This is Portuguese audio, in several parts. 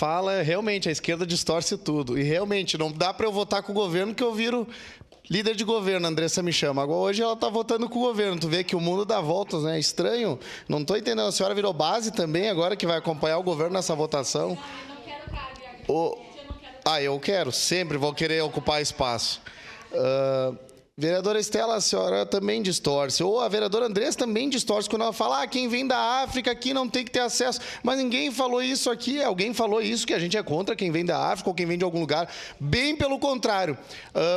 fala, realmente, a esquerda distorce tudo. E realmente, não dá para eu votar com o governo que eu viro líder de governo, a Andressa me chama. Agora, hoje ela está votando com o governo. Tu vê que o mundo dá voltas, né? Estranho. Não estou entendendo. A senhora virou base também agora que vai acompanhar o governo nessa votação? Eu não quero cargo. Eu quero. Sempre vou querer ocupar espaço. Vereadora Estela, a senhora também distorce. Ou a vereadora Andressa também distorce quando ela fala quem vem da África aqui não tem que ter acesso. Mas ninguém falou isso aqui. Alguém falou isso, que a gente é contra quem vem da África ou quem vem de algum lugar. Bem pelo contrário.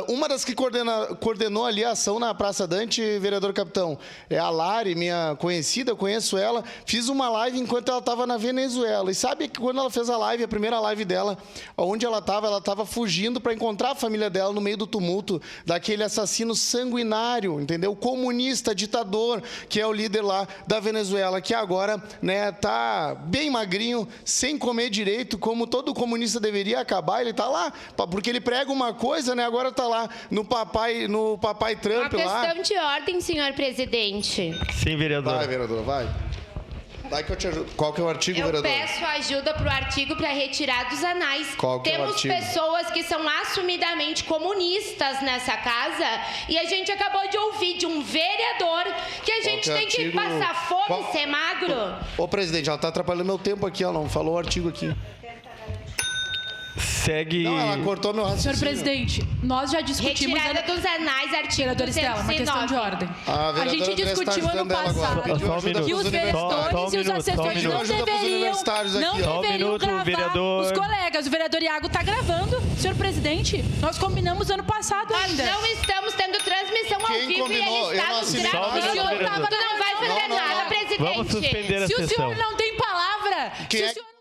Uma das que coordenou ali a ação na Praça Dante, vereador capitão, é a Lari, minha conhecida, eu conheço ela. Fiz uma live enquanto ela estava na Venezuela. E sabe que quando ela fez a live, a primeira live dela, onde ela estava fugindo para encontrar a família dela no meio do tumulto daquele assassino sanguinário, entendeu? Comunista, ditador, que é o líder lá da Venezuela, que agora, né, tá bem magrinho, sem comer direito, como todo comunista deveria acabar. Ele tá lá, porque ele prega uma coisa, né? Agora tá lá no papai Trump lá. Uma questão de ordem, senhor presidente. Sim, vereador. Vai, vereador, vai. Vai que eu te ajudo. Qual que é o artigo, vereador? Eu peço ajuda para o artigo para retirar dos anais. Qual que é o Temos artigo? pessoas que são assumidamente comunistas nessa casa e a gente acabou de ouvir de um vereador que a gente tem que passar fome e ser magro. Ô, presidente, ela tá atrapalhando meu tempo aqui, ela não falou o artigo aqui. Segue... Não, ela cortou meu raciocínio. Senhor presidente, nós já discutimos... Retirada dos anais, artigo Vereadora Estela, uma questão de ordem. A gente discutiu ano passado que os vereadores e os assessores não deveriam gravar os colegas. O vereador Iago está gravando. Senhor presidente, nós combinamos ano passado ainda. Não estamos tendo transmissão ao Quem vivo combinou? e ele Eu não está nos assinei gravando. nada, O senhor vereador. não vai fazer nada, presidente. Vamos suspender a Se o sessão. senhor não tem palavra... Quem se o é- senhor...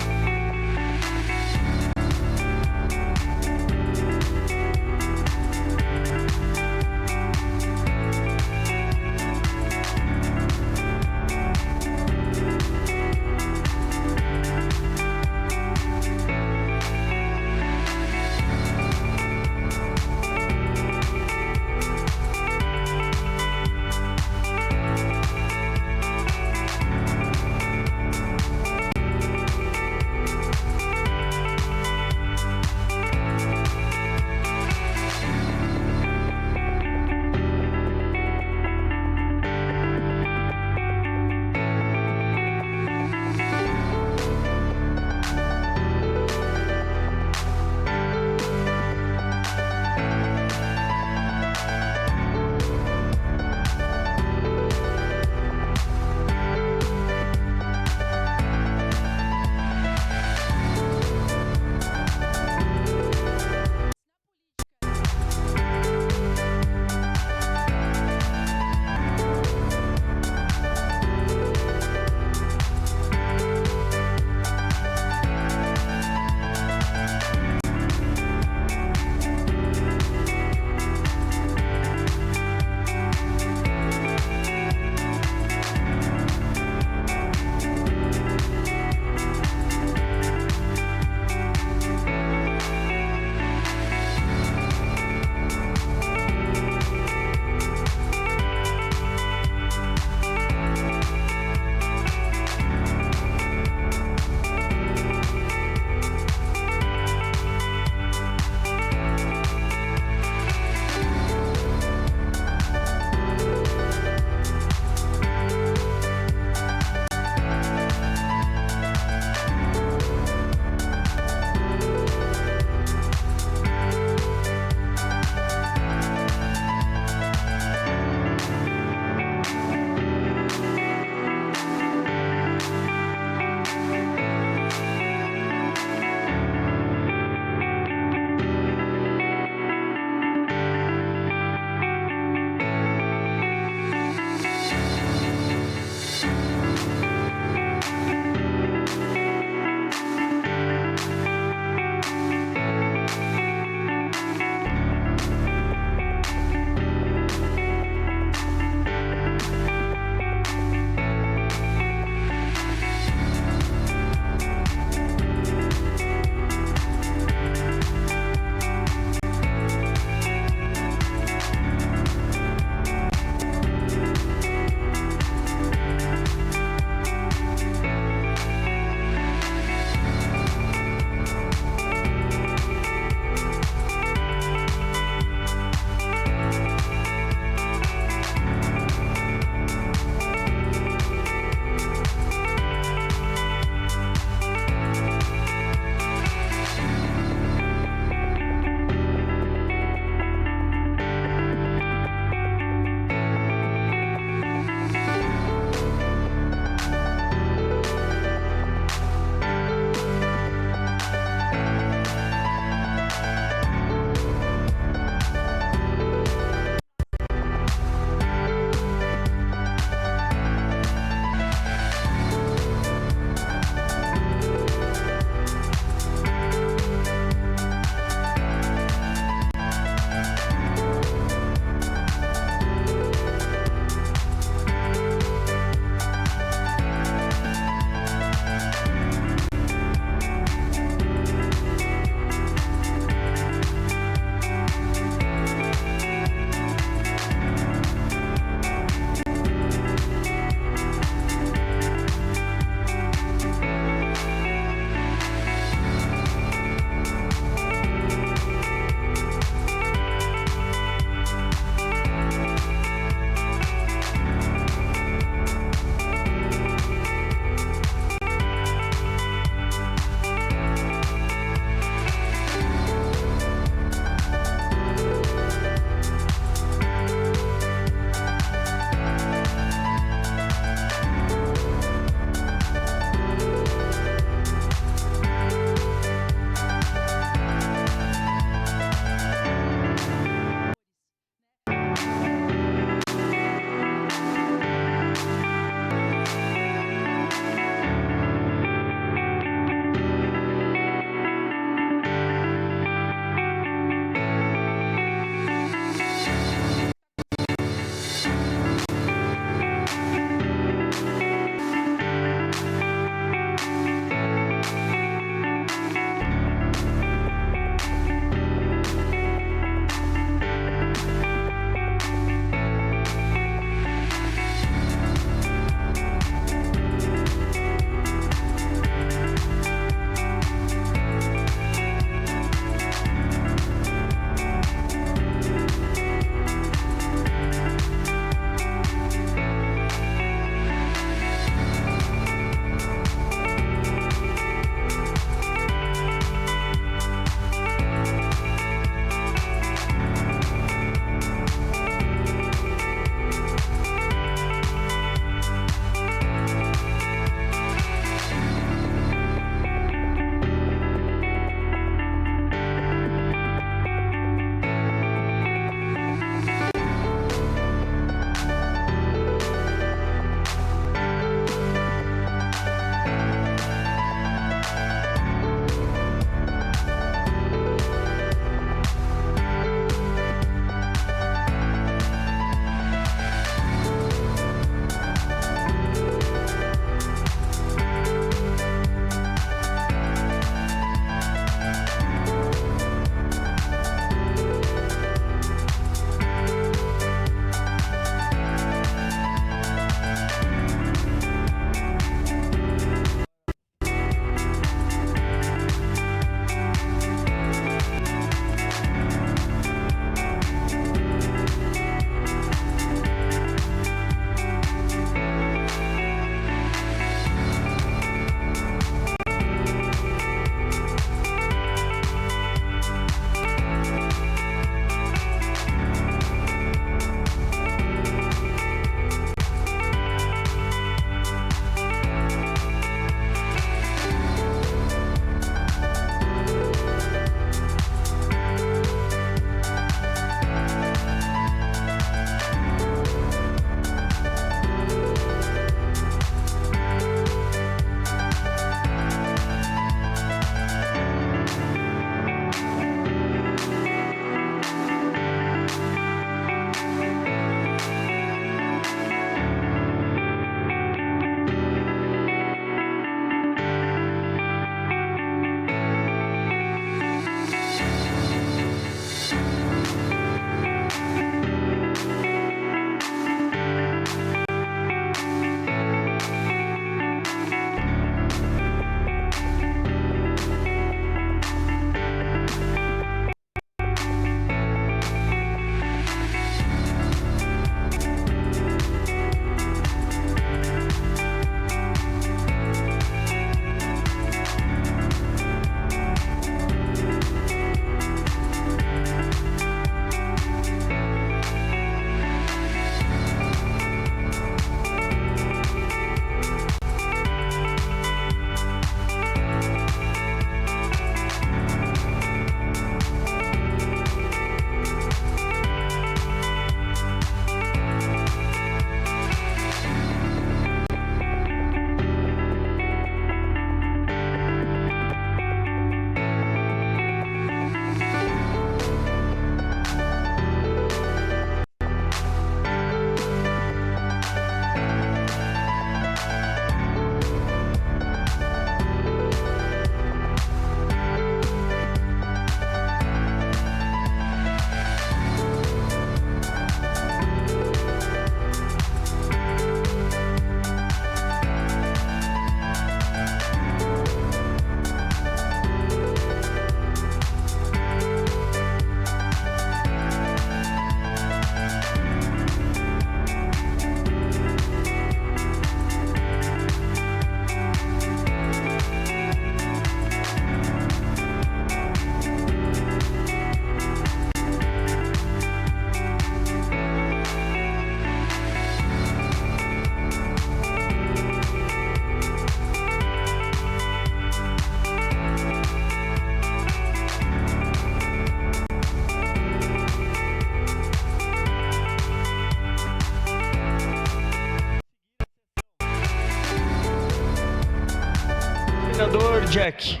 Jack.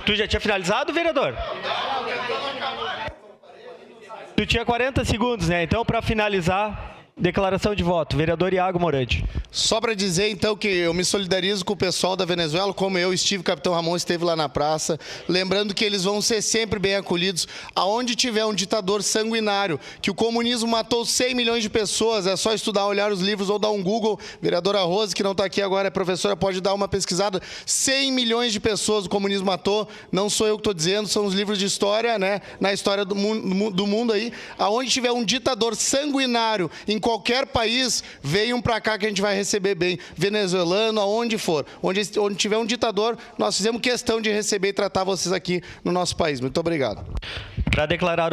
Tu já tinha finalizado, vereador? Tu tinha 40 segundos, né? Então, para finalizar, declaração de voto. Vereador Iago Morandi. Só para dizer, então, que eu me solidarizo com o pessoal da Venezuela, como eu estive, o Capitão Ramon esteve lá na praça, lembrando que eles vão ser sempre bem acolhidos. Aonde tiver um ditador sanguinário, que o comunismo matou 100 milhões de pessoas, é só estudar, olhar os livros ou dar um Google. Vereadora Rose, que não está aqui agora, é professora, pode dar uma pesquisada. 100 milhões de pessoas o comunismo matou, não sou eu que estou dizendo, são os livros de história, né? Na história do mundo aí. Aonde tiver um ditador sanguinário, em qualquer país, venham para cá que a gente vai receber bem. Venezuelano, aonde for. Onde tiver um ditador, nós fizemos questão de receber e tratar vocês aqui no nosso país. Muito obrigado. Para declarar o